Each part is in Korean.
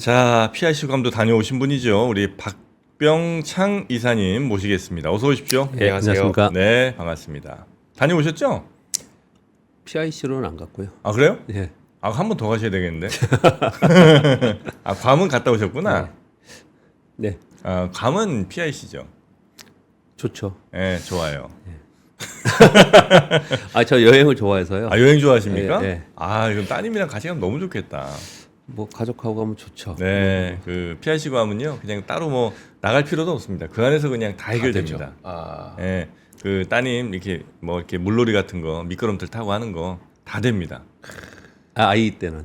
자, PIC 감도 다녀오신 분이죠. 우리 박병창 이사님 모시겠습니다. 어서 오십시오. 네, 안녕하십니까. 네, 반갑습니다. 다녀오셨죠? PIC로는 안 갔고요. 아, 그래요? 예. 아, 한 번 더 가셔야 되겠는데. 아, 괌은 갔다 오셨구나. 네. 아, 괌은 PIC죠. 좋죠. 네, 좋아요. 저 여행을 좋아해서요. 아, 여행 좋아하십니까? 예, 예. 아, 그럼 따님이랑 같이 가면 너무 좋겠다. 뭐 가족하고 가면 좋죠. 네, 그 PIC 괌은요, 그냥 따로 뭐 나갈 필요도 없습니다. 그 안에서 그냥 다 해결됩니다. 아, 예, 그 따님 이렇게 뭐 이렇게 물놀이 같은 거 미끄럼틀 타고 하는 거 다 됩니다. 아이 때는.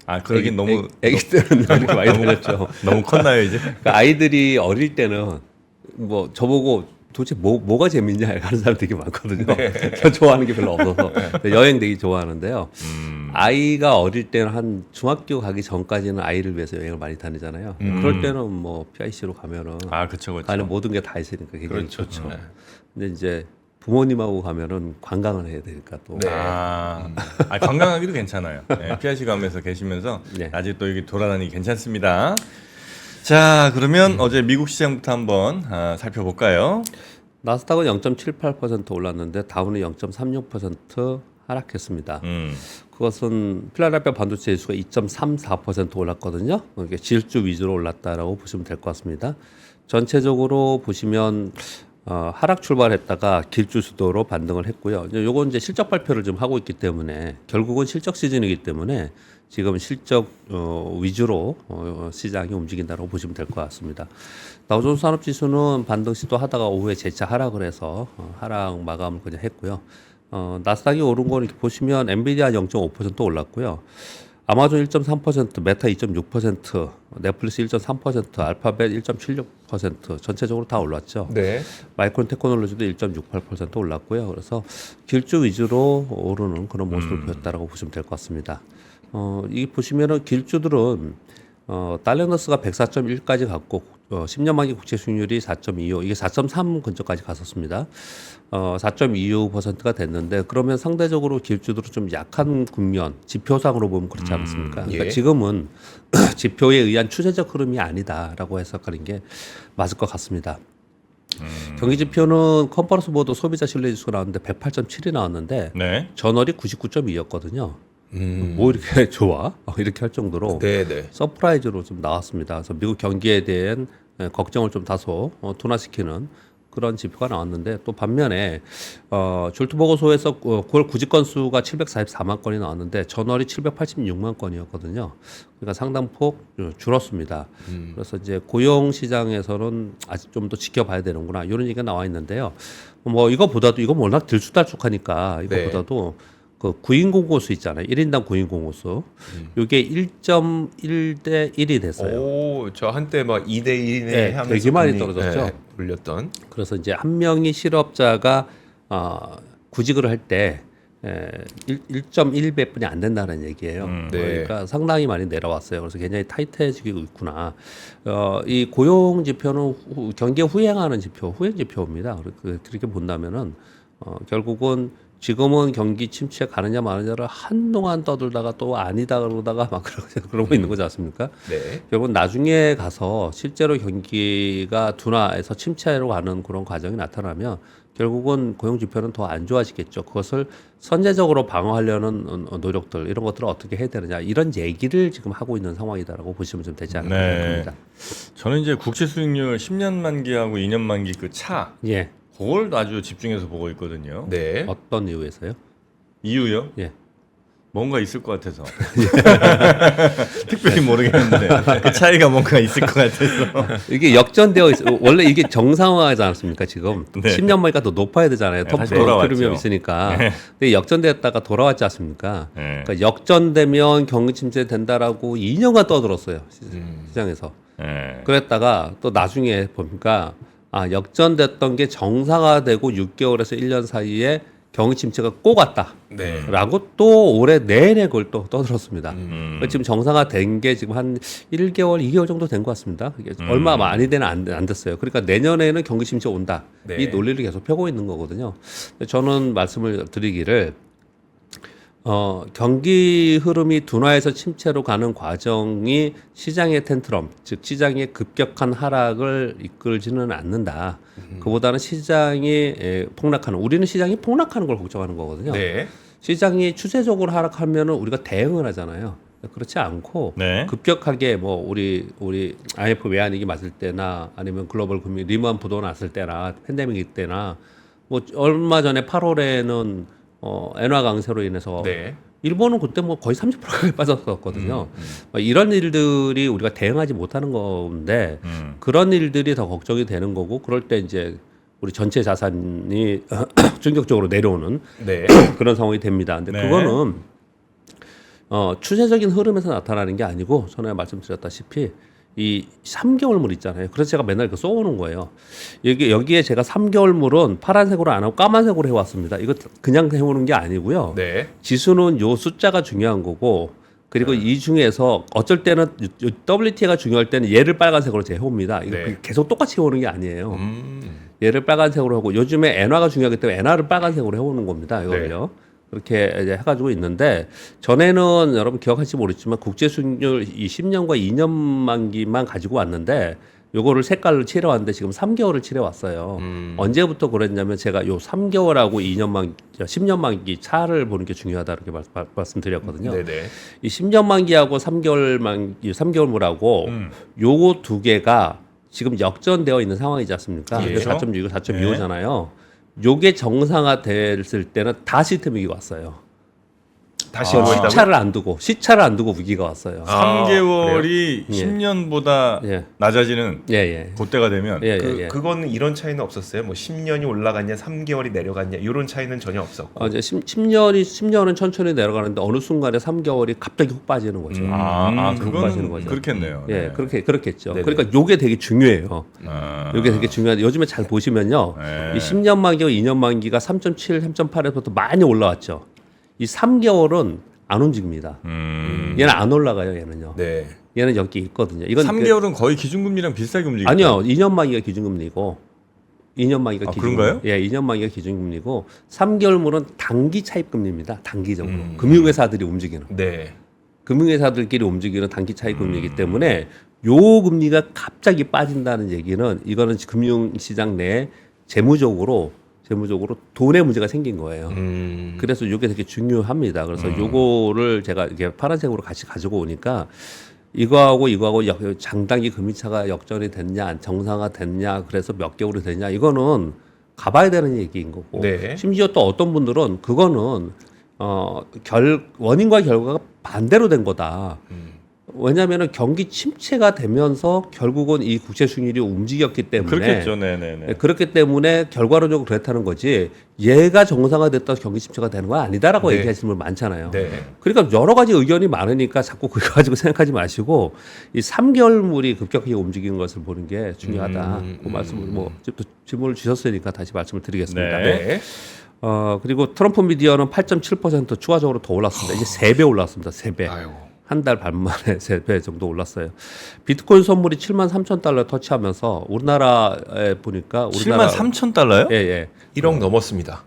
아, 그러긴 너무 아기 때는 이렇게 많이 들었죠. 너무 컸나요 이제? 그러니까 아이들이 어릴 때는 뭐 저보고 도대체 뭐가 재밌냐 하는 사람 되게 많거든요. 저 좋아하는 게 별로 없어서 여행 되게 좋아하는데요. 아이가 어릴 때는 한 중학교 가기 전까지는 아이를 위해서 여행을 많이 다니잖아요. 그럴 때는 뭐 PIC로 가면은 아, 그렇죠, 그렇죠. 가는 모든 게 다 있으니까 굉장히 그렇죠. 좋죠. 근데 이제 부모님하고 가면은 관광을 해야 되니까 또. 네. 아, 관광하기도 괜찮아요. 네, PIC 괌에서 계시면서 네. 아직 또 여기 돌아다니기 괜찮습니다. 자, 그러면 어제 미국 시장부터 한번 살펴볼까요? 나스닥은 0.78% 올랐는데 다우는 0.36% 하락했습니다. 그것은 필라델피아 반도체 지수가 2.34% 올랐거든요. 이게 질주 위주로 올랐다라고 보시면 될 것 같습니다. 전체적으로 보시면 하락 출발했다가 길주 수도로 반등을 했고요. 요건 이제 실적 발표를 좀 하고 있기 때문에 결국은 실적 시즌이기 때문에 지금 실적 위주로 시장이 움직인다고 보시면 될 것 같습니다. 다우존스 산업지수는 반등 시도하다가 오후에 재차 하락을 해서 하락 마감을 그냥 했고요. 나스닥이 오른 거 이렇게 보시면 엔비디아 0.5% 올랐고요. 아마존 1.3%, 메타 2.6%, 넷플릭스 1.3%, 알파벳 1.76% 전체적으로 다 올랐죠. 네. 마이크론 테크놀로지도 1.68% 올랐고요. 그래서 길주 위주로 오르는 그런 모습을 보였다라고 보시면 될 것 같습니다. 이 보시면은 길주들은 달러너스가 104.1까지 갔고 10년 만기 국채 수익률이 4.25 이게 4.3 근처까지 갔었습니다. 4.25%가 됐는데 그러면 상대적으로 길주들은 좀 약한 국면 지표상으로 보면 그렇지 않습니까? 그러니까 예. 지금은 지표에 의한 추세적 흐름이 아니다라고 해석하는 게 맞을 것 같습니다. 경기 지표는 컨퍼런스 보드 소비자 신뢰 지수가 나왔는데 108.7이 나왔는데 네. 전월이 99.2였거든요. 뭐 이렇게 좋아? 이렇게 할 정도로 네, 네. 서프라이즈로 좀 나왔습니다. 그래서 미국 경기에 대한 걱정을 좀 다소 둔화시키는 그런 지표가 나왔는데 또 반면에 졸트 보고서에서 9월 구직 건수가 744만 건이 나왔는데 전월이 786만 건이었거든요. 그러니까 상당폭 줄었습니다. 그래서 이제 고용 시장에서는 아직 좀 더 지켜봐야 되는구나 이런 얘기가 나와 있는데요. 뭐 이거보다도 이거 워낙 들쑥날쑥하니까 이거보다도 그 구인 공고수 있잖아요. 1인당 구인 공고수. 이게 1.1대 1이 됐어요. 오, 저 한때 막 2대 1이네 네, 하면서 되게 많이 분이, 떨어졌죠. 올렸던. 그래서 이제 한 명이 실업자가 구직을 할 때 1.1배뿐이 안 된다는 얘기예요. 네. 그러니까 상당히 많이 내려왔어요. 그래서 굉장히 타이트해지고 있구나. 이 고용 지표는 경기에 후행하는 지표, 후행 지표입니다. 그렇게 본다면은 결국은 지금은 경기 침체 가느냐 마느냐를 한동안 떠들다가 또 아니다 그러다가 막 그러고 있는 거지 않습니까? 네. 결국은 나중에 가서 실제로 경기가 둔화해서 침체로 가는 그런 과정이 나타나면 결국은 고용 지표는 더 안 좋아지겠죠. 그것을 선제적으로 방어하려는 노력들 이런 것들을 어떻게 해야 되느냐 이런 얘기를 지금 하고 있는 상황이다라고 보시면 좀 되지 않을까 합니다. 저는 이제 국채 수익률 10년 만기하고 2년 만기 그 차 예. 그걸 아주 집중해서 보고 있거든요. 네. 어떤 이유에서요? 이유요? 예. 뭔가 있을 것 같아서. 특별히 모르겠는데 그 차이가 뭔가 있을 것 같아서. 이게 역전되어 있어. 원래 이게 정상화하지 않습니까 지금? 네. 10년 만기가 더 높아야 되잖아요. 네, 톱 다시 돌아왔죠. 프리미엄 있으니까. 네. 근데 역전됐다가 돌아왔지 않습니까? 네. 그러니까 역전되면 경기 침체 된다라고 2년간 떠들었어요 시장에서. 네. 그랬다가 또 나중에 보니까 역전됐던 게 정상화되고 6개월에서 1년 사이에 경기 침체가 꼭 왔다. 네. 라고 또 올해 내내 그걸 또 떠들었습니다. 그러니까 지금 정상화된 게 지금 한 1개월, 2개월 정도 된 것 같습니다. 이게 얼마 많이 되는 안 됐어요. 그러니까 내년에는 경기 침체 온다. 네. 이 논리를 계속 펴고 있는 거거든요. 저는 말씀을 드리기를 경기 흐름이 둔화해서 침체로 가는 과정이 시장의 텐트럼, 즉 시장의 급격한 하락을 이끌지는 않는다. 그보다는 시장이 폭락하는, 우리는 시장이 폭락하는 걸 걱정하는 거거든요. 네. 시장이 추세적으로 하락하면은 우리가 대응을 하잖아요. 그렇지 않고 네. 급격하게 뭐 우리 IMF 외환위기 맞을 때나 아니면 글로벌 금융 리먼 부도 났을 때나 팬데믹 때나 뭐 얼마 전에 8월에는 엔화 강세로 인해서 네. 일본은 그때 뭐 거의 30%까지 빠졌었거든요. 이런 일들이 우리가 대응하지 못하는 건데 그런 일들이 더 걱정이 되는 거고 그럴 때 이제 우리 전체 자산이 충격적으로 내려오는 네. 그런 상황이 됩니다. 근데 네. 그거는 추세적인 흐름에서 나타나는 게 아니고 전에 말씀드렸다시피 이 3개월물 있잖아요. 그래서 제가 맨날 그 써오는 거예요. 여기에 제가 3개월물은 파란색으로 안 하고 까만색으로 해왔습니다. 이거 그냥 해오는 게 아니고요. 네. 지수는 요 숫자가 중요한 거고 그리고 이 중에서 어쩔 때는 WT가 중요할 때는 얘를 빨간색으로 제가 해옵니다. 이거 네. 계속 똑같이 해오는 게 아니에요. 얘를 빨간색으로 하고 요즘에 엔화가 중요하기 때문에 엔화를 빨간색으로 해오는 겁니다. 이거를요. 그렇게 이제 해가지고 있는데 전에는 여러분 기억하실지 모르겠지만 국제 수익률 이 10년과 2년 만기만 가지고 왔는데 요거를 색깔로 칠해왔는데 지금 3개월을 칠해왔어요. 언제부터 그랬냐면 제가 요 3개월하고 2년 만기, 10년 만기 차를 보는 게 중요하다 이렇게 말씀드렸거든요. 네네. 이 10년 만기하고 3개월 만기, 3개월물하고 요거 두 개가 지금 역전되어 있는 상황이지 않습니까? 예. 4.6이고 4.25잖아요. 요게 정상화 됐을 때는 다 시스템 위기가 왔어요. 다시 모이다고. 시차를 안 두고 위기가 왔어요. 3개월이 그래요? 10년보다 예. 낮아지는 예. 그때가 되면 예. 그거는 이런 차이는 없었어요. 뭐 10년이 올라갔냐, 3개월이 내려갔냐 이런 차이는 전혀 없었고. 이제 10년은 천천히 내려가는데 어느 순간에 3개월이 갑자기 훅 빠지는 거죠. 빠지는 그거는 거죠. 그렇겠네요. 예, 그렇겠죠. 네네. 그러니까 요게 되게 중요해요. 아. 요게 되게 중요한데 요즘에 잘 보시면요. 네. 이 10년 만기와 2년 만기가 3.7, 3.8에서부터 많이 올라왔죠. 이 3개월은 안 움직입니다. 얘는 안 올라가요, 얘는요. 네. 얘는 여기 있거든요. 이건 3개월은 거의 기준금리랑 비슷하게 움직이죠. 아니요. 2년 만기가 기준금리고 2년 만기가 그런가요? 예, 2년 만기가 기준금리고 3개월물은 단기 차입금리입니다. 단기적으로. 금융회사들이 움직이는. 네. 금융회사들끼리 움직이는 단기 차입금리이기 때문에 요 금리가 갑자기 빠진다는 얘기는 이거는 금융시장 내에 재무적으로 돈의 문제가 생긴 거예요. 그래서 이게 되게 중요합니다. 그래서 요거를 제가 이렇게 파란색으로 같이 가지고 오니까 이거하고 장단기 금리차가 역전이 됐냐, 정상화 됐냐, 그래서 몇 개월이 됐냐, 이거는 가봐야 되는 얘기인 거고. 네. 심지어 또 어떤 분들은 그거는 원인과 결과가 반대로 된 거다. 왜냐하면 경기 침체가 되면서 결국은 이 국채 수익률이 움직였기 때문에 그렇겠죠. 네네네. 그렇기 때문에 결과론적으로 그렇다는 거지 얘가 정상화됐다 경기 침체가 되는 건 아니다라고 네. 얘기하시는 분 많잖아요. 네. 그러니까 여러 가지 의견이 많으니까 자꾸 그거 가지고 생각하지 마시고 이 3개월물이 급격하게 움직이는 것을 보는 게 중요하다. 그 말씀을 뭐 또 질문을 주셨으니까 다시 말씀을 드리겠습니다. 네. 네. 그리고 트럼프 미디어는 8.7% 추가적으로 더 올랐습니다. 이제 3배 올랐습니다. 3배. 아유. 한 달 반 만에 3배 정도 올랐어요. 비트코인 선물이 73,000달러 터치하면서 우리나라에 보니까 73,000달러요? 예. 1억 넘었습니다.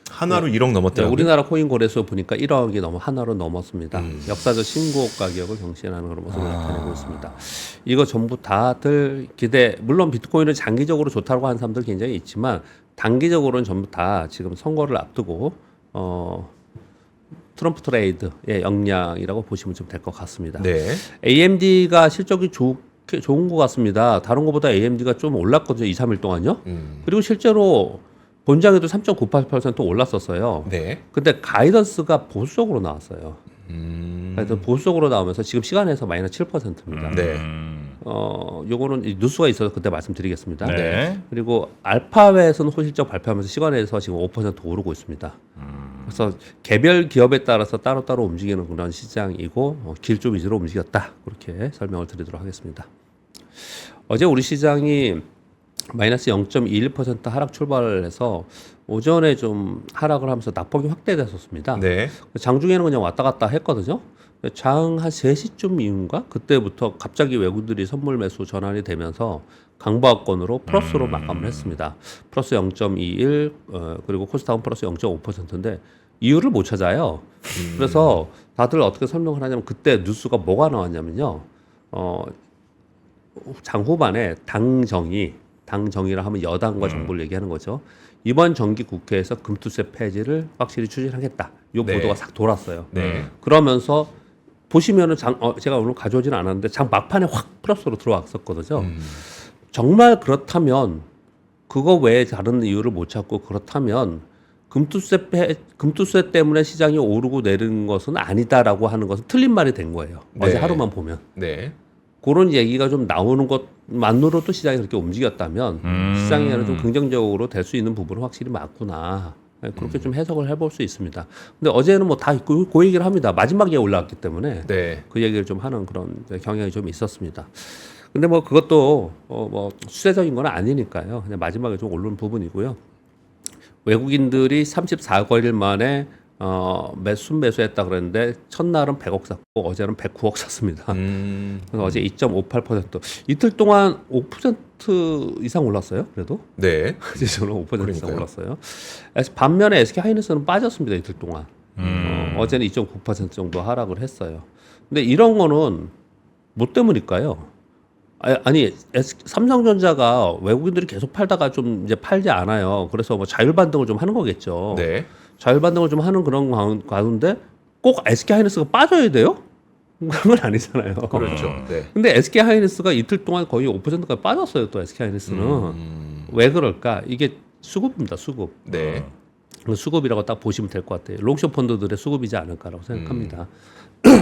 하나로 1억 네, 넘었대요. 우리나라 코인 거래소 보니까 1억이 하나로 넘었습니다. 역사적 신고 가격을 경신하는 그런 모습을 나타내고 있습니다. 이거 전부 다들 물론 비트코인은 장기적으로 좋다고 하는 사람들 굉장히 있지만 단기적으로는 전부 다 지금 선거를 앞두고 트럼프 트레이드의 역량이라고 보시면 좀 될 것 같습니다. 네. AMD가 실적이 좋은 것 같습니다. 다른 것보다 AMD가 좀 올랐거든요. 2, 3일 동안요. 그리고 실제로 본장에도 3.98% 올랐었어요. 네. 근데 가이던스가 보수적으로 나왔어요. 그래서 보수적으로 나오면서 지금 시간에서 마이너스 7%입니다. 네. 요거는 뉴스가 있어서 그때 말씀드리겠습니다. 네. 그리고 알파벳은 호실적 발표하면서 시간에서 지금 5% 오르고 있습니다. 그래서 개별 기업에 따라서 따로따로 움직이는 그런 시장이고 길조 위주로 움직였다. 그렇게 설명을 드리도록 하겠습니다. 어제 우리 시장이 마이너스 0.21% 하락 출발을 해서 오전에 좀 하락을 하면서 낙폭이 확대됐었습니다. 네. 장중에는 그냥 왔다 갔다 했거든요. 장 한 3시쯤 이후인가? 그때부터 갑자기 외국들이 선물 매수 전환이 되면서 강보합권으로 플러스로 마감을 했습니다. 플러스 0.21 그리고 코스닥은 플러스 0.5%인데 이유를 못 찾아요. 그래서 다들 어떻게 설명을 하냐면 그때 뉴스가 뭐가 나왔냐면요. 장 후반에 당정이라 하면 여당과 정부를 얘기하는 거죠. 이번 정기 국회에서 금투세 폐지를 확실히 추진하겠다. 이 네. 보도가 싹 돌았어요. 네. 그러면서 보시면은 제가 오늘 가져오진 않았는데 장 막판에 확 플러스로 들어왔었거든요. 정말 그렇다면 그거 외에 다른 이유를 못 찾고 그렇다면 금투세 때문에 시장이 오르고 내리는 것은 아니다라고 하는 것은 틀린 말이 된 거예요. 네. 어제 하루만 보면. 네. 그런 얘기가 좀 나오는 것만으로도 시장이 그렇게 움직였다면 시장에는 좀 긍정적으로 될 수 있는 부분은 확실히 맞구나. 그렇게 좀 해석을 해볼 수 있습니다. 근데 어제는 뭐 다 그 얘기를 합니다. 마지막에 올라왔기 때문에 네. 그 얘기를 좀 하는 그런 경향이 좀 있었습니다. 근데 뭐 그것도 뭐 수세적인 건 아니니까요. 그냥 마지막에 좀 오르는 부분이고요. 외국인들이 34거일 만에 순매수했다 그랬는데 첫날은 100억 샀고 어제는 109억 샀습니다. 그래서 어제 2.58% 이틀 동안 5% 이상 올랐어요. 그래도 네. 지수는 5% 이상 그러니까요. 올랐어요. 반면에 SK 하이닉스는 빠졌습니다. 이틀 동안. 어제는 2.9% 정도 하락을 했어요. 근데 이런 거는 뭐 때문일까요? 아니 삼성전자가 외국인들이 계속 팔다가 좀 이제 팔지 않아요. 그래서 뭐 자율 반등을 좀 하는 거겠죠. 네. 자율 반등을 좀 하는 그런 가운데 꼭 SK 하이닉스가 빠져야 돼요? 그런 건 아니잖아요. 그렇죠. 네. 근데 SK 하이닉스가 이틀 동안 거의 5%까지 빠졌어요. 또 SK 하이닉스는 왜 그럴까? 이게 수급입니다. 수급. 네. 수급이라고 딱 보시면 될 것 같아요. 롱숏 펀드들의 수급이지 않을까라고 생각합니다.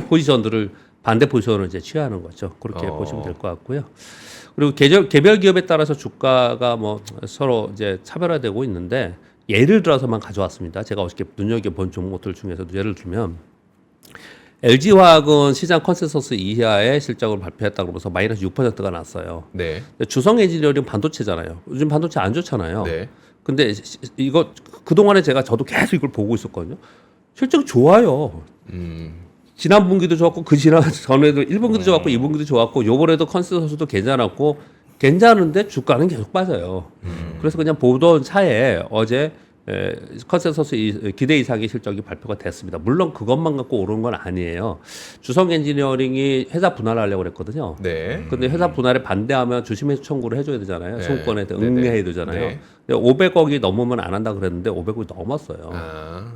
포지션들을 반대 포지션을 이제 취하는 거죠. 그렇게 보시면 될 것 같고요. 그리고 개별 기업에 따라서 주가가 뭐 서로 이제 차별화되고 있는데 예를 들어서만 가져왔습니다. 제가 어저께 눈여겨본 종목들 중에서도 예를 들면 LG화학은 시장 컨센서스 이하의 실적을 발표했다 그러면서 마이너스 6%가 났어요. 네. 주성 엔지니어링 반도체잖아요. 요즘 반도체 안 좋잖아요. 네. 근데 이거 그동안에 저도 계속 이걸 보고 있었거든요. 실적이 좋아요. 지난 분기도 좋았고 그 지난 전에도 1분기도 좋았고 2분기도 좋았고 요번에도 컨센서스도 괜찮았고 괜찮은데 주가는 계속 빠져요. 그래서 그냥 보던 차에 어제 컨센서스 기대 이상의 실적이 발표가 됐습니다. 물론 그것만 갖고 오른 건 아니에요. 주성 엔지니어링이 회사 분할을 하려고 그랬거든요. 네. 근데 회사 분할에 반대하면 주식매수 청구를 해줘야 되잖아요. 네. 증권에 네, 응해야 네. 되잖아요. 네. 500억이 넘으면 안 한다 그랬는데 500억이 넘었어요. 아.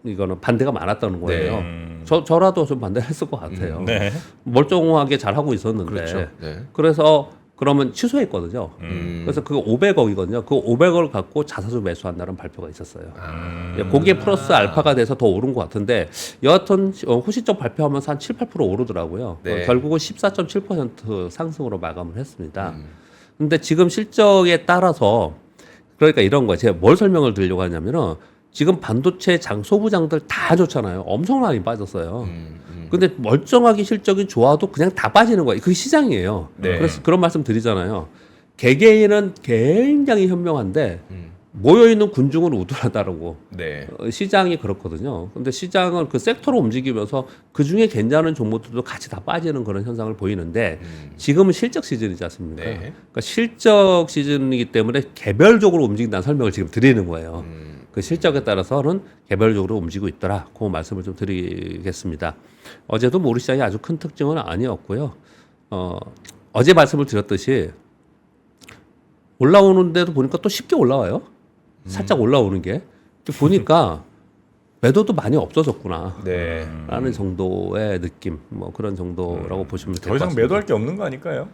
이거는 반대가 많았다는 거예요. 네. 저라도 좀 반대를 했을 것 같아요. 네. 멀쩡하게 잘 하고 있었는데. 그렇죠. 네. 그래서 그러면 취소했거든요. 음. 그래서 그 500억이거든요. 그 500억을 갖고 자사주 매수한다는 발표가 있었어요. 거기에 플러스 알파가 돼서 더 오른 것 같은데 여하튼 후시적 발표하면서 한 7, 8% 오르더라고요. 네. 결국은 14.7% 상승으로 마감을 했습니다. 근데 지금 실적에 따라서 그러니까 이런 거예요. 제가 뭘 설명을 드리려고 하냐면은 지금 반도체 소부장들 다 좋잖아요. 엄청나게 빠졌어요. 근데 멀쩡하게 실적이 좋아도 그냥 다 빠지는 거예요. 그게 시장이에요. 네. 그래서 그런 말씀 드리잖아요. 개개인은 굉장히 현명한데 모여있는 군중은 우둔하다라고. 네. 시장이 그렇거든요. 근데 시장은 그 섹터로 움직이면서 그 중에 괜찮은 종목들도 같이 다 빠지는 그런 현상을 보이는데 지금은 실적 시즌이지 않습니까? 네. 그러니까 실적 시즌이기 때문에 개별적으로 움직인다는 설명을 지금 드리는 거예요. 그 실적에 따라서는 개별적으로 움직이고 있더라. 그 말씀을 좀 드리겠습니다. 어제도 뭐 우리 시장이 아주 큰 특징은 아니었고요. 어제 말씀을 드렸듯이 올라오는데도 보니까 또 쉽게 올라와요. 살짝 올라오는 게. 보니까 매도도 많이 없어졌구나. 네. 라는 정도의 느낌. 뭐 그런 정도라고 보시면 될 더 것 이상 같습니다. 매도할 게 없는 거 아닐까요?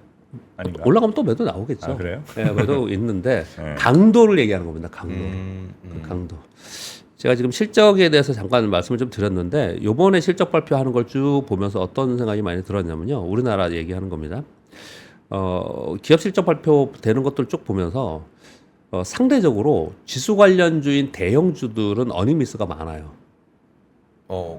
아닌가? 올라가면 또 매도 나오겠죠. 아, 그래요? 네, 매도 있는데 네. 강도를 얘기하는 겁니다. 강도. 그 강도. 제가 지금 실적에 대해서 잠깐 말씀을 좀 드렸는데 요번에 실적 발표하는 걸 쭉 보면서 어떤 생각이 많이 들었냐면요. 우리나라 얘기하는 겁니다. 기업 실적 발표되는 것들 쭉 보면서 상대적으로 지수 관련주인 대형주들은 어닝미스가 많아요.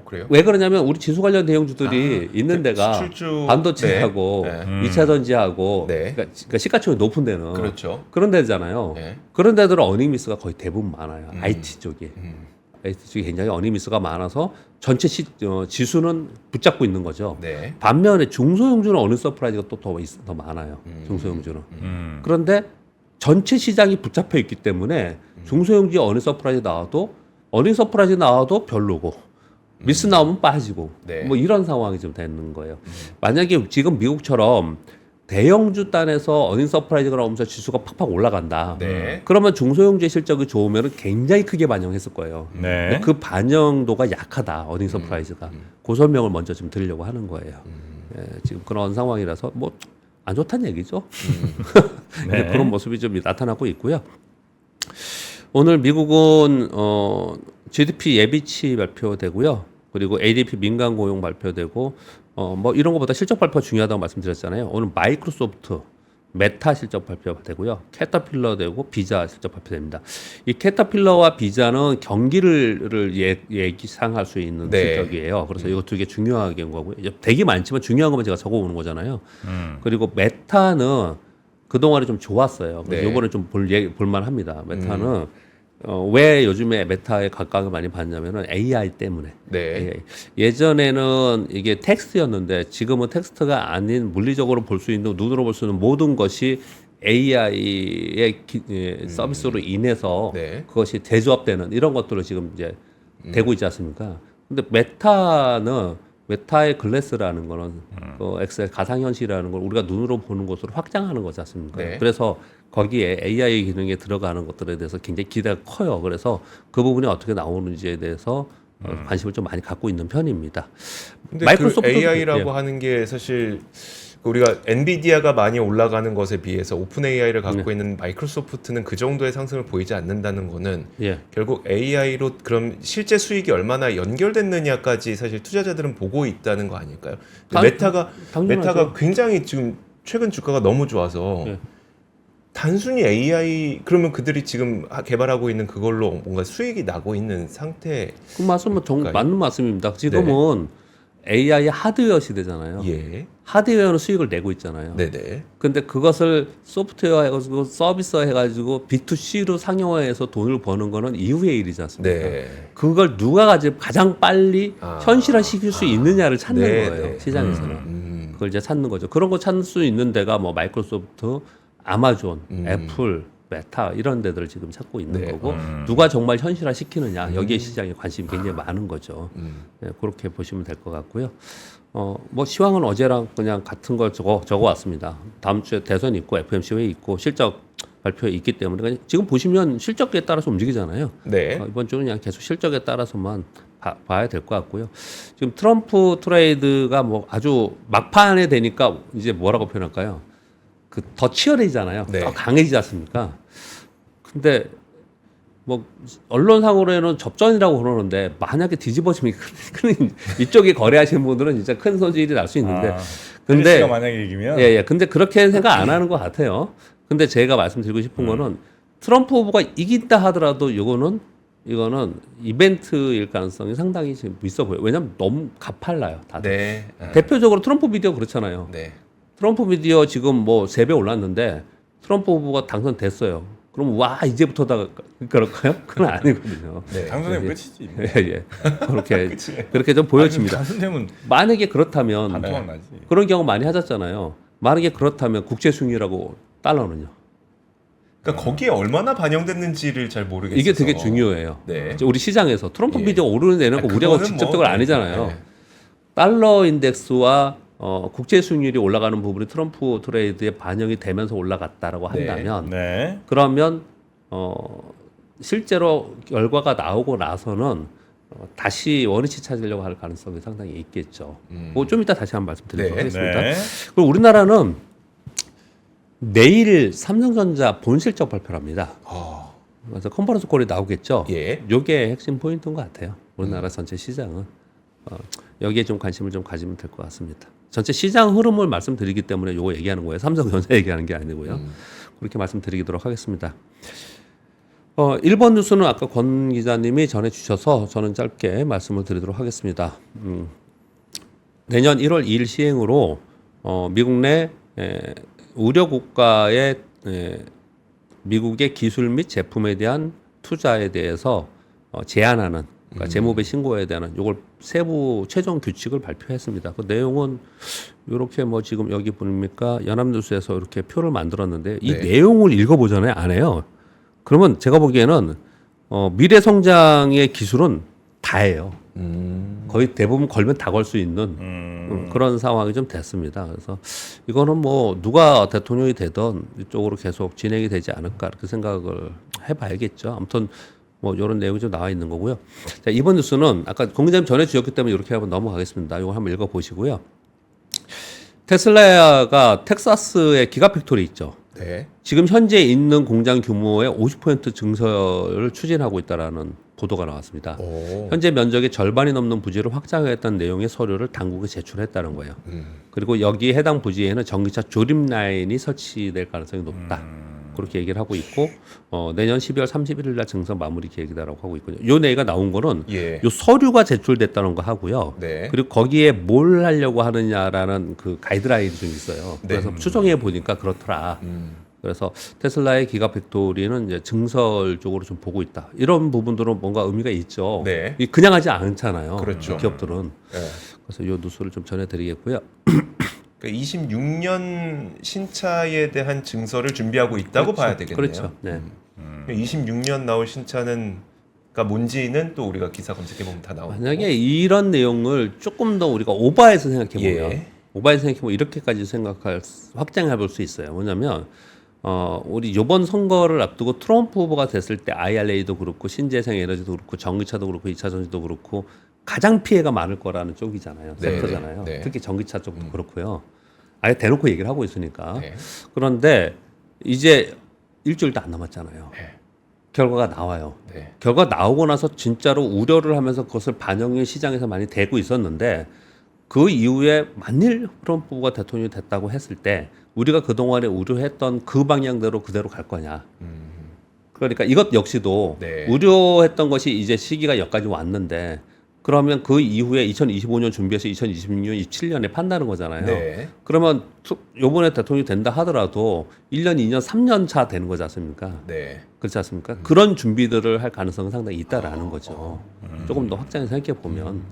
그래요? 왜 그러냐면 우리 지수 관련 대형주들이 있는 데가 수출주 반도체하고 네. 2차 전지하고 네. 그러니까 시가총액이 높은 데는 그렇죠. 그런 데잖아요. 네. 그런 데들은 어닝미스가 거의 대부분 많아요. IT 쪽이. 음. IT 쪽이 굉장히 어닝미스가 많아서 전체 지수는 붙잡고 있는 거죠. 네. 반면에 중소형주는 어닝 서프라이즈가 또 더 많아요. 중소형주는. 그런데 전체 시장이 붙잡혀 있기 때문에 중소형주 어닝 서프라이즈 나와도 어닝 서프라이즈 나와도 별로고 미스 나오면 빠지고 네. 뭐 이런 상황이 좀 되는 거예요. 만약에 지금 미국처럼 대형주 단에서 어닝 서프라이즈가 나오면서 지수가 팍팍 올라간다. 네. 그러면 중소형주의 실적이 좋으면 굉장히 크게 반영했을 거예요. 네. 근데 그 반영도가 약하다. 어닝 서프라이즈가. 그 설명을 먼저 좀 드리려고 하는 거예요. 예, 지금 그런 상황이라서 뭐 안 좋다는 얘기죠. 근데 네. 그런 모습이 좀 나타나고 있고요. 오늘 미국은 GDP 예비치 발표되고요. 그리고 ADP 민간 고용 발표되고 뭐 이런 것보다 실적 발표가 중요하다고 말씀드렸잖아요. 오늘 마이크로소프트, 메타 실적 발표되고요. 캐터필러 되고 비자 실적 발표됩니다. 이 캐터필러와 비자는 경기를 예상할 수 있는 네. 실적이에요. 그래서 이거 되게 중요하게 한 거고요. 되게 많지만 중요한 것만 제가 적어 오는 거잖아요. 그리고 메타는 그동안에 좀 좋았어요. 그래서 네. 이번에 좀 볼만합니다. 메타는 왜 요즘에 메타에 각광을 많이 받냐면은 AI 때문에. 네. AI. 예전에는 이게 텍스트였는데 지금은 텍스트가 아닌 물리적으로 볼 수 있는 눈으로 볼 수 있는 모든 것이 AI의 서비스로 인해서 네. 그것이 대조합되는 이런 것들을 지금 이제 되고 있지 않습니까? 근데 메타의 글래스라는 거는 그 엑셀 가상현실이라는 걸 우리가 눈으로 보는 것으로 확장하는 거지 않습니까? 네. 그래서 거기에 AI 기능에 들어가는 것들에 대해서 굉장히 기대가 커요. 그래서 그 부분이 어떻게 나오는지에 대해서 관심을 좀 많이 갖고 있는 편입니다. 근데 마이크로소프트도- 그 AI라고 예. 하는 게 사실 우리가 엔비디아가 많이 올라가는 것에 비해서 오픈 AI를 갖고 있는 마이크로소프트는 그 정도의 상승을 보이지 않는다는 거는 예. 결국 AI로 그럼 실제 수익이 얼마나 연결됐느냐까지 사실 투자자들은 보고 있다는 거 아닐까요? 근데 당연하죠. 메타가 굉장히 지금 최근 주가가 너무 좋아서 예. 단순히 AI 그러면 그들이 지금 개발하고 있는 그걸로 뭔가 수익이 나고 있는 상태. 그 말씀은 맞는 말씀입니다. 지금은 AI 하드웨어 시대잖아요. 예. 하드웨어는 수익을 내고 있잖아요. 네네. 근데 그것을 소프트웨어 해가지고 서비스 해가지고 B2C로 상용화해서 돈을 버는 거는 이후의 일이지 않습니까? 네. 그걸 누가 가장 빨리 현실화시킬 수 있느냐를 찾는 네, 거예요. 네. 시장에서는. 그걸 이제 찾는 거죠. 그런 거 찾을 수 있는 데가 뭐 마이크로소프트, 아마존, 애플, 메타 이런 데들을 지금 찾고 있는 네. 거고 누가 정말 현실화 시키느냐 여기에 시장에 관심이 굉장히 많은 거죠. 네, 그렇게 보시면 될 것 같고요. 뭐 시황은 어제랑 그냥 같은 걸 적어 왔습니다. 다음 주에 대선 있고 FMC 회의 있고 실적 발표 있기 때문에 그냥 지금 보시면 실적에 따라서 움직이잖아요. 네. 이번 주는 그냥 계속 실적에 따라서만 봐야 될 것 같고요. 지금 트럼프 트레이드가 뭐 아주 막판에 되니까 이제 뭐라고 표현할까요? 그 더 치열해지잖아요. 네. 더 강해지지 않습니까? 근데 뭐 언론상으로는 접전이라고 그러는데 만약에 뒤집어지면 큰 이쪽에 거래하시는 분들은 진짜 큰 손실이 날 수 있는데 근데 펠리스가 만약에 이기면 예. 근데 그렇게 생각 안 하는 것 같아요. 근데 제가 말씀드리고 싶은 거는 트럼프 후보가 이긴다 하더라도 이거는 이벤트일 가능성이 상당히 지금 있어 보여요. 왜냐면 너무 가팔라요. 다들. 네. 대표적으로 트럼프 미디어 그렇잖아요. 네. 트럼프 미디어 지금 뭐 3배 올랐는데 트럼프 후보가 당선됐어요. 그럼 와 이제부터다 그럴까요? 그건 아니거든요. 네. 당선되면 끝이지. 예. 그렇게 좀 보여집니다. 당선되면 만약에 그렇다면 반토막 나지. 그런 경우 많이 하셨잖아요. 만약에 그렇다면 국제 순위라고 달러는요. 그러니까 거기에 얼마나 반영됐는지를 잘 모르겠어요. 이게 되게 중요해요. 네. 우리 시장에서 트럼프 예. 미디어가 오르는 데는 아, 우리가 그거는 직접적으로 뭐, 아니잖아요. 네. 달러 인덱스와 국제 수익률이 올라가는 부분이 트럼프 트레이드에 반영이 되면서 올라갔다라고 네. 한다면 네. 그러면 실제로 결과가 나오고 나서는 다시 원위치 찾으려고 할 가능성이 상당히 있겠죠. 뭐 좀 이따 다시 한번 말씀드리도록 네. 하겠습니다. 네. 그리고 우리나라는 내일 삼성전자 본실적 발표를 합니다. 그래서 컨퍼런스 콜이 나오겠죠. 예. 요게 핵심 포인트인 것 같아요. 우리나라 전체 시장은 여기에 좀 관심을 좀 가지면 될 것 같습니다. 전체 시장 흐름을 말씀드리기 때문에 요거 얘기하는 거예요. 삼성전자 얘기하는 게 아니고요. 그렇게 말씀드리도록 하겠습니다. 1번 뉴스는 아까 권 기자님이 전해주셔서 저는 짧게 말씀을 드리도록 하겠습니다. 내년 1월 2일 시행으로 미국 내 우려 국가의 미국의 기술 및 제품에 대한 투자에 대해서 제한하는 그러니까 재무배 신고에 대한 이걸 세부 최종 규칙을 발표했습니다. 그 내용은 이렇게 뭐 지금 여기 보니까 연합뉴스에서 이렇게 표를 만들었는데 이 네. 내용을 읽어보잖아요. 안 해요. 그러면 제가 보기에는 미래 성장의 기술은 다예요. 음. 거의 대부분 걸면 다 걸 수 있는 그런 상황이 좀 됐습니다. 그래서 이거는 뭐 누가 대통령이 되든 이쪽으로 계속 진행이 되지 않을까 이렇게 생각을 해봐야겠죠. 아무튼 뭐 이런 내용이 좀 나와 있는 거고요. 자, 이번 뉴스는 아까 공장님 전해 주셨기 때문에 이렇게 한번 넘어가겠습니다. 이거 한번 읽어보시고요. 테슬라가 텍사스에 기가팩토리 있죠. 네. 지금 현재 있는 공장 규모의 50% 증설을 추진하고 있다라는 보도가 나왔습니다. 오. 현재 면적의 절반이 넘는 부지를 확장하겠다는 내용의 서류를 당국에 제출했다는 거예요. 그리고 여기 해당 부지에는 전기차 조립 라인이 설치될 가능성이 높다. 그렇게 얘기를 하고 있고 내년 12월 31일 날 증설 마무리 계획이다라고 하고 있거든요. 요 얘기가 나온 거는 예. 요 서류가 제출됐다는 거 하고요. 네. 그리고 거기에 뭘 하려고 하느냐라는 그 가이드라인이 좀 있어요. 네. 그래서 추정해 보니까 그렇더라. 그래서 테슬라의 기가팩토리는 이제 증설 쪽으로 좀 보고 있다. 이런 부분들은 뭔가 의미가 있죠. 네. 이 그냥 하지 않잖아요. 그렇죠. 기업들은. 네. 그래서 이 뉴스를 좀 전해드리겠고요. 그러니까 26년 신차에 대한 증설을 준비하고 있다고 그렇죠. 봐야 되겠네요. 그렇죠. 네. 26년 나올 신차는 가 뭔지는 또 우리가 기사 검색해 보면 다 나오고. 만약에 이런 내용을 조금 더 우리가 오버해서 생각해 보면, 예. 오버해서 생각해 보면 이렇게까지 확장해 볼 수 있어요. 뭐냐면 우리 이번 선거를 앞두고 트럼프 후보가 됐을 때 IRA도 그렇고 신재생 에너지도 그렇고 전기차도 그렇고 2차 전지도 그렇고 가장 피해가 많을 거라는 쪽이잖아요. 네, 섹터잖아요. 네. 특히 전기차 쪽도 그렇고요. 아예 대놓고 얘기를 하고 있으니까. 네. 그런데 이제 일주일도 안 남았잖아요. 네. 결과가 나와요. 네. 결과 나오고 나서 진짜로 우려를 하면서 그것을 반영이 시장에서 많이 되고 있었는데 그 이후에 만일 트럼프 후보가 대통령이 됐다고 했을 때 우리가 그동안에 우려했던 그 방향대로 그대로 갈 거냐. 그러니까 이것 역시도 네. 우려했던 것이 이제 시기가 여기까지 왔는데 그러면 그 이후에 2025년 준비해서 2026년, 27년에 판다는 거잖아요. 네. 그러면 요번에 대통령이 된다 하더라도 1년, 2년, 3년 차 되는 거지 않습니까? 네. 그렇지 않습니까? 그런 준비들을 할 가능성은 상당히 있다라는 거죠. 조금 더 확장해서 생각해 보면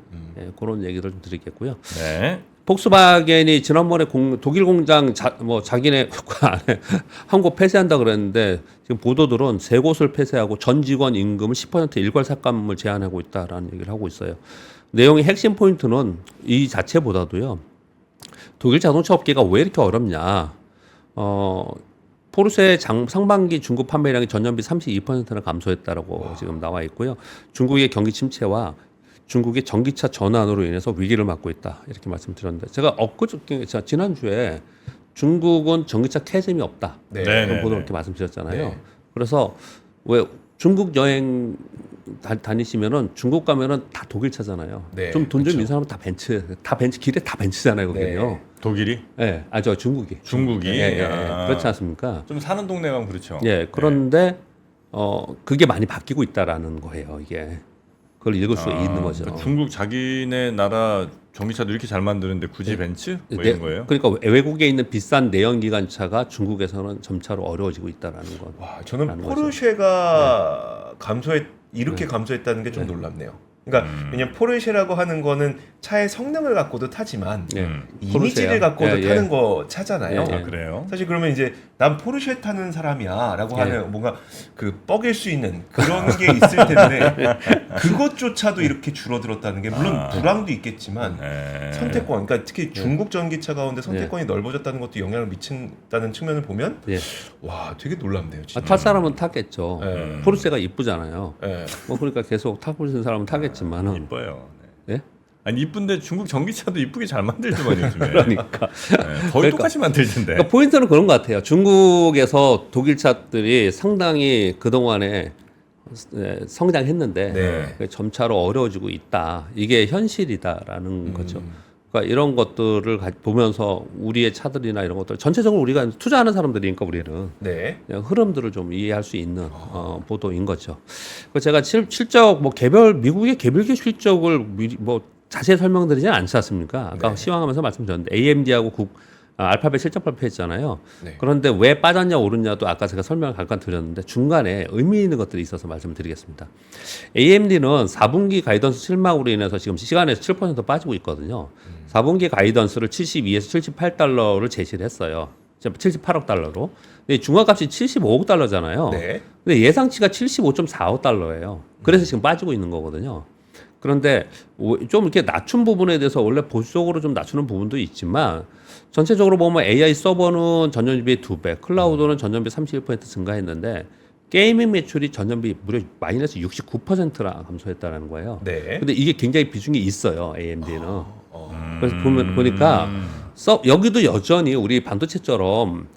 그런 얘기를 좀 드리겠고요. 네. 폭스바겐이 지난번에 독일 공장 자기네 안에 한 곳 폐쇄한다 그랬는데 지금 보도들은 세 곳을 폐쇄하고 전 직원 임금을 10% 일괄 삭감을 제한하고 있다라는 얘기를 하고 있어요. 내용의 핵심 포인트는 이 자체보다도요. 독일 자동차 업계가 왜 이렇게 어렵냐? 포르쉐 상반기 중국 판매량이 전년비 32%나 감소했다라고 지금 나와 있고요. 중국의 경기 침체와 중국의 전기차 전환으로 인해서 위기를 맞고 있다 이렇게 말씀드렸는데 제가 지난주에 중국은 전기차 캐즘이 없다 네. 그런 보도 이렇게 말씀드렸잖아요. 네. 그래서 왜 중국 여행 다니시면은 중국 가면은 다 독일 차잖아요. 네, 좀 돈 좀 그렇죠. 있는 사람은 다 벤츠 길에 다 벤츠잖아요, 거기요. 네. 독일이? 네, 중국이. 중국이? 예. 그렇지 않습니까? 좀 사는 동네가 그렇죠. 예, 그런데 그게 많이 바뀌고 있다라는 거예요, 이게. 그걸 읽을 수 있는 거죠. 그러니까 중국 자기네 나라 전기차도 이렇게 잘 만드는데 굳이 벤츠? 뭐 이런 거예요? 그러니까 외국에 있는 비싼 내연 기관차가 중국에서는 점차로 어려워지고 있다라는 것. 와, 저는 라는 포르쉐가 이렇게 감소했다는 게 좀 놀랍네요. 그러니까 왜냐면 포르쉐라고 하는 거는 차의 성능을 갖고도 타지만 예. 이미지를 갖고도 예, 예. 타는 거 차잖아요. 예, 아, 그래요? 사실 그러면 이제 난 포르쉐 타는 사람이야라고 예. 하는 뭔가 그 뻐길 수 있는 그런 게 있을 텐데 그것조차도 이렇게 줄어들었다는 게 물론 불황도 있겠지만 네. 선택권, 그러니까 특히 중국 전기차 가운데 선택권이 넓어졌다는 것도 영향을 미친다는 측면을 보면 예. 와 되게 놀랍네요. 진짜. 탈 사람은 타겠죠. 예. 포르쉐가 이쁘잖아요. 예. 뭐 그러니까 계속 타고 있는 사람은 타겠지만은. 이뻐요. 네. 예? 아니 이쁜데 중국 전기차도 이쁘게 잘 만들더만 요즘에. 그러니까. 네, 거의 똑같이 만들던데. 그러니까 포인트는 그런 것 같아요. 중국에서 독일 차들이 상당히 그동안에 성장했는데 네. 점차로 어려워지고 있다. 이게 현실이다라는 거죠. 그러니까 이런 것들을 보면서 우리의 차들이나 이런 것들 전체적으로 우리가 투자하는 사람들이니까 우리는 네. 그냥 흐름들을 좀 이해할 수 있는 보도인 거죠. 제가 실적 미국의 개별기 실적을 미리 자세히 설명드리진 않지 않습니까? 아까 네. 시황하면서 말씀드렸는데 AMD하고 알파벳 실적 발표했잖아요. 네. 그런데 왜 빠졌냐 오르냐도 아까 제가 설명을 잠깐 드렸는데 중간에 의미 있는 것들이 있어서 말씀을 드리겠습니다. AMD는 4분기 가이던스 실망으로 인해서 지금 시간에서 7% 빠지고 있거든요. 4분기 가이던스를 72에서 78달러를 제시를 했어요. 78억 달러로. 근데 중간값이 75억 달러잖아요. 네. 근데 예상치가 75.45달러예요. 그래서 지금 빠지고 있는 거거든요. 그런데 좀 이렇게 낮춘 부분에 대해서 원래 보수적으로 좀 낮추는 부분도 있지만 전체적으로 보면 AI 서버는 전년비 2배, 클라우드는 전년비 31% 증가했는데 게이밍 매출이 전년비 무려 마이너스 69%나 감소했다는 거예요. 네. 근데 이게 굉장히 비중이 있어요, AMD는. 그래서 보니까 여기도 여전히 우리 반도체처럼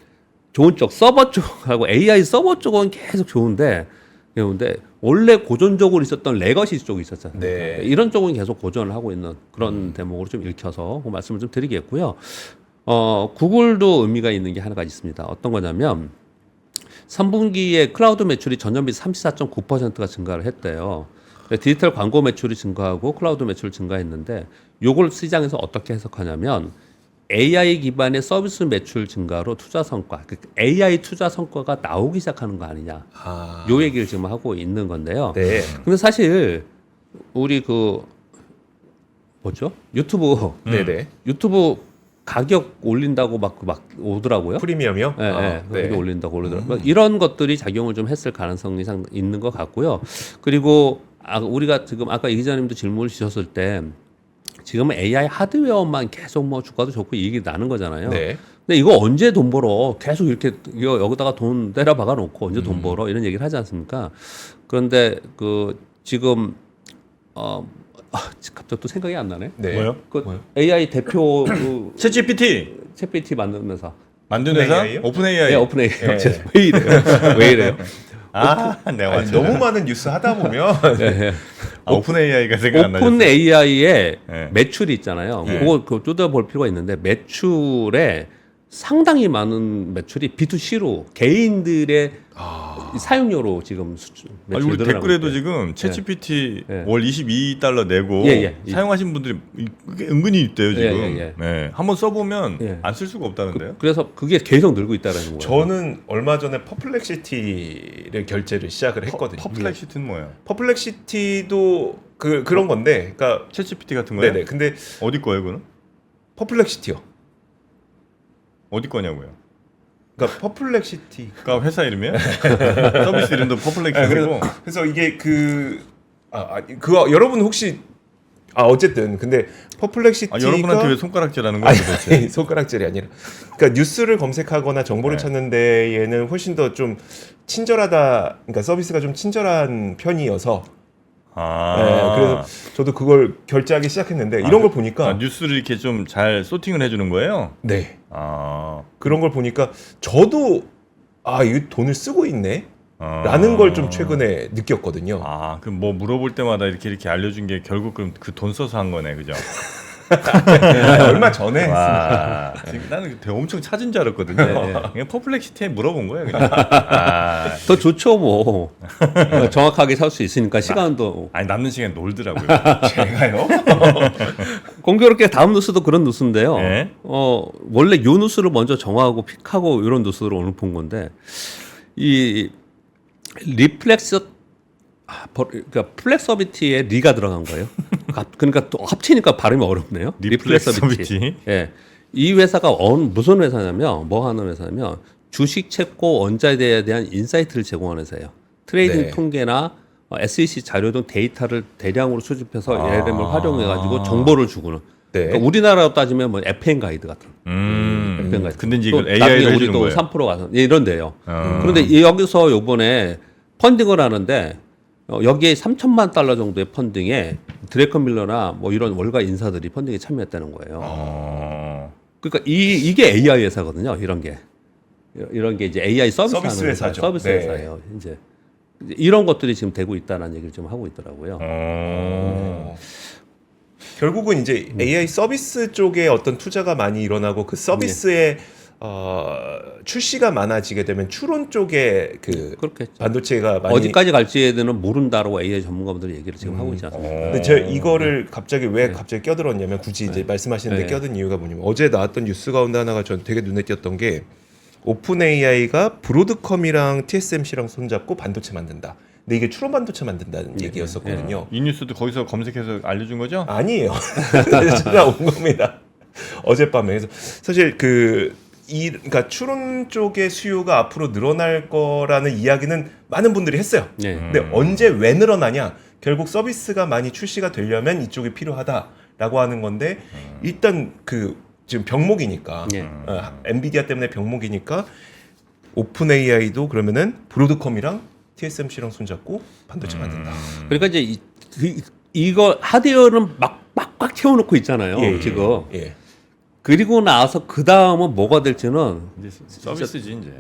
좋은 쪽 서버 쪽하고 AI 서버 쪽은 계속 좋은데 원래 고전적으로 있었던 레거시 쪽이 있었잖아요. 네. 이런 쪽은 계속 고전을 하고 있는 그런 대목으로 좀 읽혀서 그 말씀을 좀 드리겠고요. 구글도 의미가 있는 게 하나가 있습니다. 어떤 거냐면 3분기에 클라우드 매출이 전년비 34.9%가 증가를 했대요. 디지털 광고 매출이 증가하고 클라우드 매출이 증가했는데 요걸 시장에서 어떻게 해석하냐면 AI 기반의 서비스 매출 증가로 투자 성과, AI 투자 성과가 나오기 시작하는 거 아니냐. 요 얘기를 지금 하고 있는 건데요. 네. 근데 사실 우리 뭐죠? 유튜브 가격 올린다고 막 오더라고요. 프리미엄이요? 네, 가격 올린다고 오더라고요. 이런 것들이 작용을 좀 했을 가능성이 있는 것 같고요. 그리고 우리가 지금 아까 이 기자님도 질문을 주셨을 때 지금은 AI 하드웨어만 계속 뭐 주가도 좋고 이익이 나는 거잖아요. 네. 근데 이거 언제 돈 벌어? 계속 이렇게 여기다가 돈 때려 박아 놓고 언제 돈 벌어? 이런 얘기를 하지 않습니까? 그런데 지금 갑자기 또 생각이 안 나네. 네. 뭐요? AI 대표 챗GPT 만드는 회사. 만든 회사? 오픈AI요? 오픈AI. 네, 오픈AI. 네. 왜 이래요? 왜 이래요? 내가 아니, 너무 많은 뉴스 하다 보면 네. 오픈AI가 생각 안 나죠. 오픈AI의 네. 매출이 있잖아요. 네. 그거 뜯어볼 필요가 있는데 매출에 상당히 많은 매출이 B2C로 개인들의 사용료로 지금 매출이 우리 늘어나고 댓글에도 있대요. 지금 챗GPT 네. 월 22달러 내고 사용하신 분들이 그게 은근히 있대요 지금. 네. 한번 써보면 안 쓸 수가 없다는데요. 그래서 그게 계속 늘고 있다는 거예요. 저는 얼마 전에 퍼플렉시티를 결제를 시작을 했거든요. 퍼플렉시티는 뭐예요? 퍼플렉시티도 그런 건데, 그러니까 챗GPT 같은 거예요? 네네. 근데 어디 거예요, 그는? 퍼플렉시티요. 어디 거냐고요? 그러니까 퍼플렉시티. 그러니까 회사 이름이에요? 서비스 이름도 퍼플렉시티고. 그래서 이게 여러분 혹시 어쨌든 근데 퍼플렉시티가 여러분한테 왜 손가락질하는 거예요, 도대체? 아니, 손가락질이 아니라 그러니까 뉴스를 검색하거나 정보를 찾는 데에는 훨씬 더 좀 친절하다. 그러니까 서비스가 좀 친절한 편이어서 그래서 저도 그걸 결제하기 시작했는데 이런 걸 보니까 뉴스를 이렇게 좀 잘 소팅을 해주는 거예요? 네. 그런 걸 보니까 저도 이거 돈을 쓰고 있네. 라는 걸 좀 최근에 느꼈거든요. 그럼 뭐 물어볼 때마다 이렇게 알려준 게 결국 그럼 그 돈 써서 한 거네, 그죠? 얼마 전에 와, 지금 나는 되게 엄청 찾은 줄 알았거든요. 그냥 퍼플렉시티에 물어본 거예요, 그냥. 더 좋죠, 뭐. 정확하게 살 수 있으니까 시간도. 남는 시간 놀더라고요. 제가요? 공교롭게 다음 뉴스도 그런 뉴스인데요. 네. 원래 요 뉴스를 먼저 정하고 픽하고 이런 뉴스를 오늘 본 건데 이 그러니까 플렉서비티에 리가 들어간 거예요. 그러니까 또 합치니까 발음이 어렵네요. 리플렉서비티. 예. 이 회사가 무슨 회사냐면 뭐 하는 회사냐면 주식 채권 원자재에 대한 인사이트를 제공하는 회사예요. 트레이딩 통계나 SEC 자료 등 데이터를 대량으로 수집해서 얘네를 활용해 가지고 정보를 주고는. 그러니까 우리나라로 따지면 뭐 FM 가이드 같은. FM 가이드. 근데 이제 이걸 AI로 해주는 우리도 거예요. 3% 가서 이런데요. 그런데 여기서 요번에 펀딩을 하는데 여기에 3천만 달러 정도의 펀딩에 드래컨 밀러나 뭐 이런 월가 인사들이 펀딩에 참여했다는 거예요. 그러니까 이게 AI 회사거든요. 이런 게 이제 AI 서비스 회사죠. 서비스 회사예요. 이제 이런 것들이 지금 되고 있다는 얘기를 좀 하고 있더라고요. 결국은 이제 AI 서비스 쪽에 어떤 투자가 많이 일어나고 그 서비스에 출시가 많아지게 되면 추론 쪽에 그렇겠죠. 반도체가 많이 어디까지 갈지에는 모른다라고 AI 전문가분들이 얘기를 지금 하고 있지 않습니까? 근데 제가 이거를 갑자기 껴들었냐면 굳이 이제 말씀하시는데 껴든 이유가 뭐냐면 어제 나왔던 뉴스 가운데 하나가 전 되게 눈에 띄었던 게 오픈 AI가 브로드컴이랑 TSMC랑 손잡고 반도체 만든다. 근데 이게 추론 반도체 만든다는 얘기였었거든요. 이 뉴스도 거기서 검색해서 알려준 거죠? 아니에요. 찾아온 겁니다. 어젯밤에. 그래서 사실 그러니까 추론 쪽의 수요가 앞으로 늘어날 거라는 이야기는 많은 분들이 했어요. 네. 근데 언제 왜 늘어나냐? 결국 서비스가 많이 출시가 되려면 이쪽이 필요하다라고 하는 건데 일단 그 지금 병목이니까 네. 엔비디아 때문에 병목이니까 오픈 AI도 그러면은 브로드컴이랑 TSMC랑 손잡고 반도체 만든다. 그러니까 이제 이거 하드웨어는 막 채워놓고 있잖아요. 예, 지금. 예. 그리고 나서 그 다음은 뭐가 될지는 이제 서비스지 이제.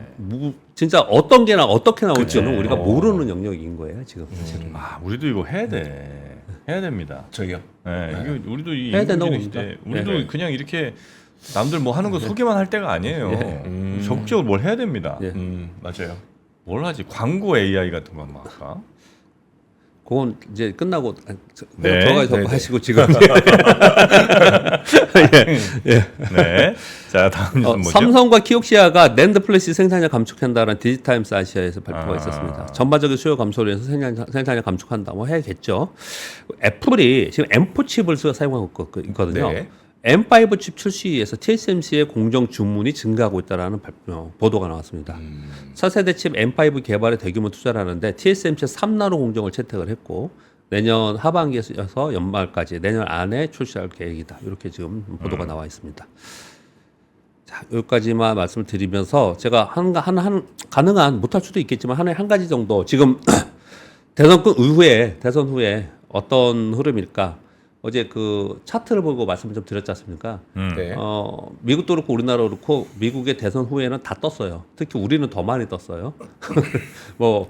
진짜 어떤 게나 어떻게 나올지는 그치. 우리가 모르는 영역인 거예요 지금. 사실은. 아, 우리도 이거 해야 돼. 해야 됩니다. 저희요. 네, 이거 우리도 이 해야 된다고 인공지능 시대, 봅니다. 우리도 네. 그냥 이렇게 남들 뭐 하는 거 소개만 할 때가 아니에요. 적극적으로 뭘 해야 됩니다. 예. 맞아요. 뭘 하지? 광고 AI 같은 거 한번 할까? 그건 이제 끝나고 네. 들어가서 네, 네. 하시고 지금 네. 자, 다음 뉴스는 뭐죠? 삼성과 키옥시아가 낸드 플래시 생산량 감축한다는 디지타임스 아시아에서 발표가 아. 있었습니다. 전반적인 수요 감소로 인해서 생산량 감축한다. 뭐 해야겠죠. 애플이 지금 M4 칩을 사용하고 있거든요. 네. M5 칩 출시에서 TSMC의 공정 주문이 증가하고 있다는 보도가 나왔습니다. 차세대 칩 M5 개발에 대규모 투자를 하는데 TSMC 3나노 공정을 채택을 했고 내년 하반기에서 연말까지 내년 안에 출시할 계획이다. 이렇게 지금 보도가 나와 있습니다. 자, 여기까지만 말씀을 드리면서 제가 가능한 못할 수도 있겠지만 한 가지 정도 지금 대선 후에 어떤 흐름일까? 어제 그 차트를 보고 말씀을 좀 드렸지 않습니까? 네. 미국도 그렇고 우리나라도 그렇고 미국의 대선 후에는 다 떴어요. 특히 우리는 더 많이 떴어요. 뭐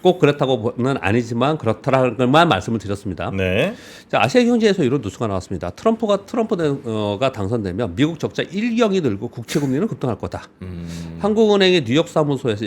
꼭 그렇다고는 아니지만 그렇다라는 것만 말씀을 드렸습니다. 네. 자, 아시아 경제에서 이런 뉴스가 나왔습니다. 트럼프가 당선되면 미국 적자 1경이 늘고 국채 금리는 급등할 거다. 한국은행의 뉴욕 사무소에서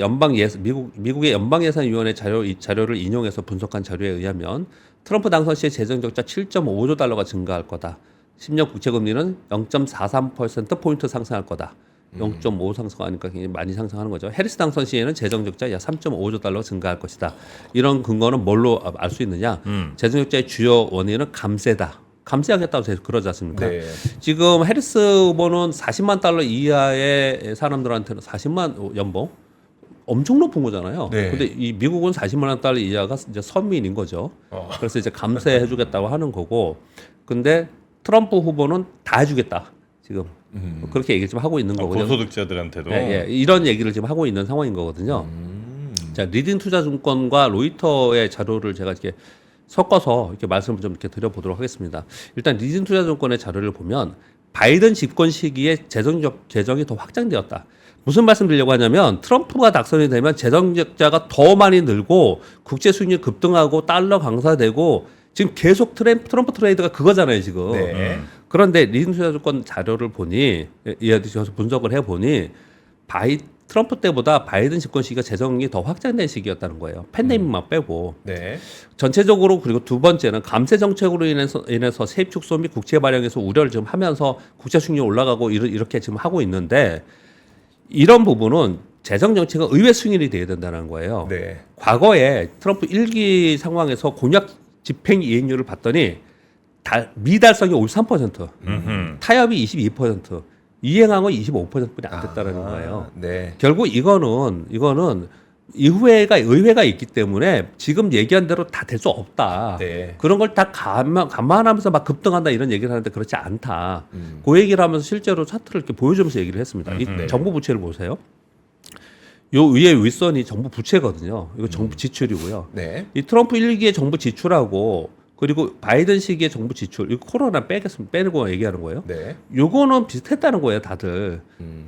미국의 연방예산위원회 자료를 인용해서 분석한 자료에 의하면 트럼프 당선 시에 재정 적자 7.5조 달러가 증가할 거다. 10년 국채 금리는 0.43% 포인트 상승할 거다. 0.5 상승하니까 굉장히 많이 상승하는 거죠. 해리스 당선 시에는 재정 적자 약 3.5조 달러 증가할 것이다. 이런 근거는 뭘로 알 수 있느냐? 재정 적자의 주요 원인은 감세다. 감세하겠다고 그러지 않습니까? 네. 지금 해리스 후보는 40만 달러 이하의 사람들한테는 40만 연봉 엄청 높은 거잖아요. 네. 근데 이 미국은 40만 달러 이하가 이제 서민인 거죠. 그래서 이제 감세해주겠다고 하는 거고, 근데 트럼프 후보는 다 해주겠다. 지금 그렇게 얘기를 지금 하고 있는 거거든요. 고소득자들한테도. 예, 이런 얘기를 지금 하고 있는 상황인 거거든요. 자, 리딩 투자증권과 로이터의 자료를 제가 이렇게 섞어서 이렇게 말씀을 좀 이렇게 드려보도록 하겠습니다. 일단 리딩 투자증권의 자료를 보면 바이든 집권 시기에 재정이 더 확장되었다. 무슨 말씀 드리려고 하냐면 트럼프가 당선이 되면 재정 적자가 더 많이 늘고 국제 수익률 급등하고 달러 강사되고 지금 계속 트럼프 트레이드가 그거잖아요 지금. 네. 그런데 리딩 투자증권 자료를 보니 예를 들어서 분석을 해보니 트럼프 때보다 바이든 집권 시기가 재정이 더 확장된 시기였다는 거예요. 팬데믹만 빼고. 네. 전체적으로 그리고 두 번째는 감세 정책으로 인해서 세입 축소 및 국채 발행에서 우려를 지금 하면서 국채 수익률이 올라가고 이렇게 지금 하고 있는데 이런 부분은 재정 정책은 의회 승인이 돼야 된다는 거예요. 네. 과거에 트럼프 1기 상황에서 공약 집행 이행률을 봤더니 미달성이 53%, 타협이 22%, 이행한 건 25%뿐이 안 됐다는 거예요. 네. 결국 이거는 의회가 있기 때문에 지금 얘기한 대로 다 될 수 없다. 네. 그런 걸 다 감안하면서 막 급등한다 이런 얘기를 하는데 그렇지 않다. 그 얘기를 하면서 실제로 차트를 이렇게 보여주면서 얘기를 했습니다. 이 정부 부채를 보세요. 요 위에 윗선이 정부 부채거든요. 이거 정부 지출이고요. 네. 이 트럼프 1기의 정부 지출하고 그리고 바이든 시기의 정부 지출, 이거 코로나 빼고 얘기하는 거예요. 네. 요거는 비슷했다는 거예요, 다들.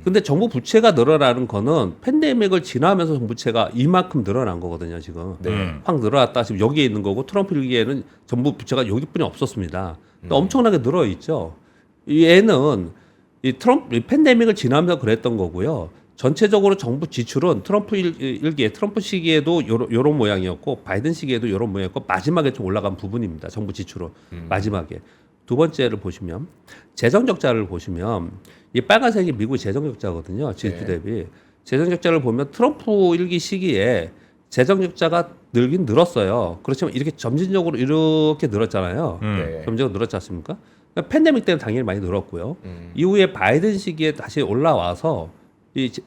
근데 정부 부채가 늘어나는 거는 팬데믹을 지나면서 정부 부채가 이만큼 늘어난 거거든요, 지금. 네. 확 늘어났다. 지금 여기에 있는 거고 트럼프 1기에는 정부 부채가 여기뿐이 없었습니다. 근데 엄청나게 늘어 있죠. 얘는 이 팬데믹을 지나면서 그랬던 거고요. 전체적으로 정부 지출은 트럼프 1기에 트럼프 시기에도 요런 모양이었고 바이든 시기에도 요런 모양이었고 마지막에 좀 올라간 부분입니다. 정부 지출은 마지막에. 두 번째를 보시면 재정 적자를 보시면 이 빨간색이 미국의 재정 적자거든요. 지수 대비. 재정 적자를 보면 트럼프 1기 시기에 재정 적자가 늘긴 늘었어요. 그렇지만 이렇게 점진적으로 이렇게 늘었잖아요. 네. 점진적으로 늘었지 않습니까? 그러니까 팬데믹 때는 당연히 많이 늘었고요. 이후에 바이든 시기에 다시 올라와서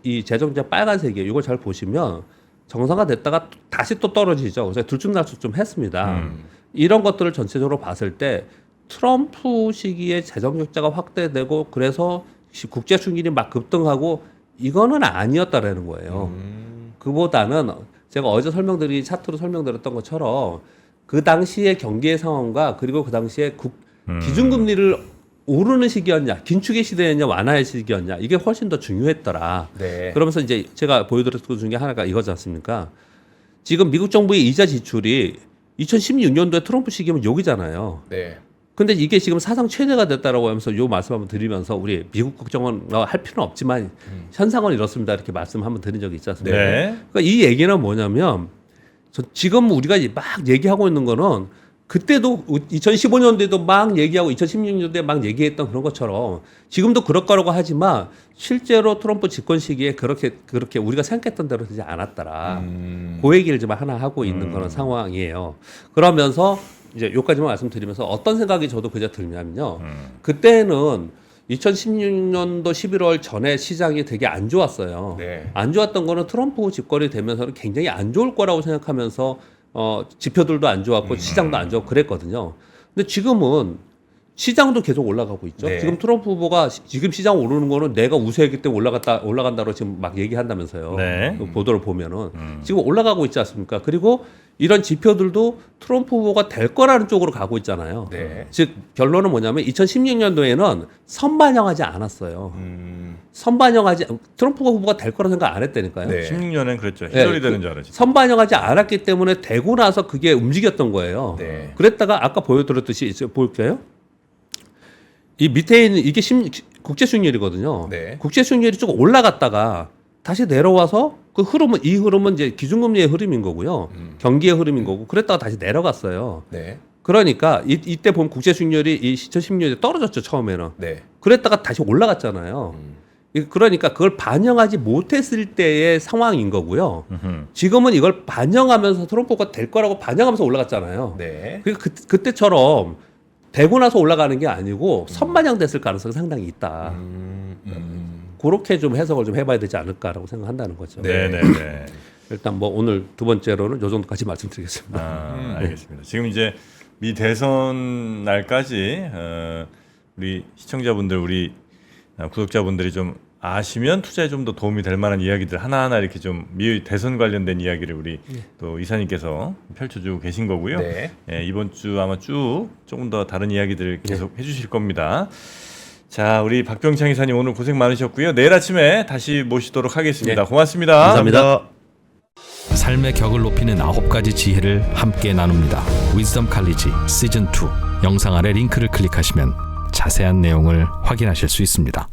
이 재정제 빨간색이에요. 이걸 잘 보시면 정상화됐다가 다시 또 떨어지죠. 그래서 들쭉날쭉 좀 했습니다. 이런 것들을 전체적으로 봤을 때 트럼프 시기에 재정 적자가 확대되고 그래서 국제 수익률이 막 급등하고 이거는 아니었다라는 거예요. 그보다는 제가 어제 차트로 설명드렸던 것처럼 그 당시의 경기의 상황과 그리고 그 당시에 기준금리를 오르는 시기였냐, 긴축의 시대였냐, 완화의 시기였냐, 이게 훨씬 더 중요했더라. 네. 그러면서 이제 제가 보여드렸던 것 중에 하나가 이거지 않습니까? 지금 미국 정부의 이자 지출이 2016년도에 트럼프 시기면 여기잖아요. 네. 근데 이게 지금 사상 최대가 됐다라고 하면서 요 말씀 한번 드리면서 우리 미국 걱정은 할 필요는 없지만 현상은 이렇습니다. 이렇게 말씀 한번 드린 적이 있지 않습니까? 네. 그러니까 이 얘기는 뭐냐면 지금 우리가 막 얘기하고 있는 거는 그때도 2015년도에도 막 얘기하고 2016년도에 막 얘기했던 그런 것처럼 지금도 그럴 거라고 하지만 실제로 트럼프 집권 시기에 그렇게 우리가 생각했던 대로 되지 않았더라. 그 얘기를 좀 하나 하고 있는 그런 상황이에요. 그러면서 이제 여기까지만 말씀드리면서 어떤 생각이 저도 그저 들냐면요. 그때는 2016년도 11월 전에 시장이 되게 안 좋았어요. 네. 안 좋았던 거는 트럼프 집권이 되면서는 굉장히 안 좋을 거라고 생각하면서 지표들도 안 좋았고 시장도 안 좋고 그랬거든요. 근데 지금은 시장도 계속 올라가고 있죠. 네. 지금 트럼프 후보가 지금 시장 오르는 거는 내가 우세했기 때문에 올라간다고 지금 막 얘기한다면서요. 네. 그 보도를 보면은 지금 올라가고 있지 않습니까? 그리고 이런 지표들도 트럼프 후보가 될 거라는 쪽으로 가고 있잖아요. 네. 즉 결론은 뭐냐면 2016년도에는 선반영하지 않았어요. 트럼프 후보가 될 거라는 생각 안 했다니까요. 네. 16년엔 그랬죠. 희절이 되는 줄 알았지. 선반영하지 않았기 때문에 되고 나서 그게 움직였던 거예요. 네. 그랬다가 아까 보여드렸듯이 볼게요. 이 밑에 있는 이게 국제 수익률이거든요. 네. 국제 수익률이 조금 올라갔다가 다시 내려와서 이 흐름은 이제 기준금리의 흐름인 거고요. 경기의 흐름인 거고 그랬다가 다시 내려갔어요. 네. 그러니까 이때 보면 국제 수익률이 2016년에 떨어졌죠, 처음에는. 네. 그랬다가 다시 올라갔잖아요. 그러니까 그걸 반영하지 못했을 때의 상황인 거고요. 지금은 이걸 반영하면서 트럼프가 될 거라고 반영하면서 올라갔잖아요. 네. 그러니까 그때처럼 되고 나서 올라가는 게 아니고 선반영됐을 가능성이 상당히 있다. 그렇게 좀 해석을 좀 해봐야 되지 않을까라고 생각한다는 거죠. 네, 네, 네. 일단 뭐 오늘 두 번째로는 요 정도까지 말씀드리겠습니다. 알겠습니다. 지금 이제 미 대선 날까지 우리 시청자분들, 우리 구독자분들이 좀 아시면 투자에 좀 더 도움이 될 만한 이야기들 하나하나 이렇게 좀 미 대선 관련된 이야기를 우리 또 이사님께서 펼쳐주고 계신 거고요. 네. 예, 이번 주 아마 쭉 조금 더 다른 이야기들을 계속 해주실 겁니다. 자, 우리 박병창 이사님 오늘 고생 많으셨고요. 내일 아침에 다시 모시도록 하겠습니다. 네. 고맙습니다. 감사합니다. 삶의 격을 높이는 9가지 지혜를 함께 나눕니다. 위즈덤 칼리지 시즌 2 영상 아래 링크를 클릭하시면 자세한 내용을 확인하실 수 있습니다.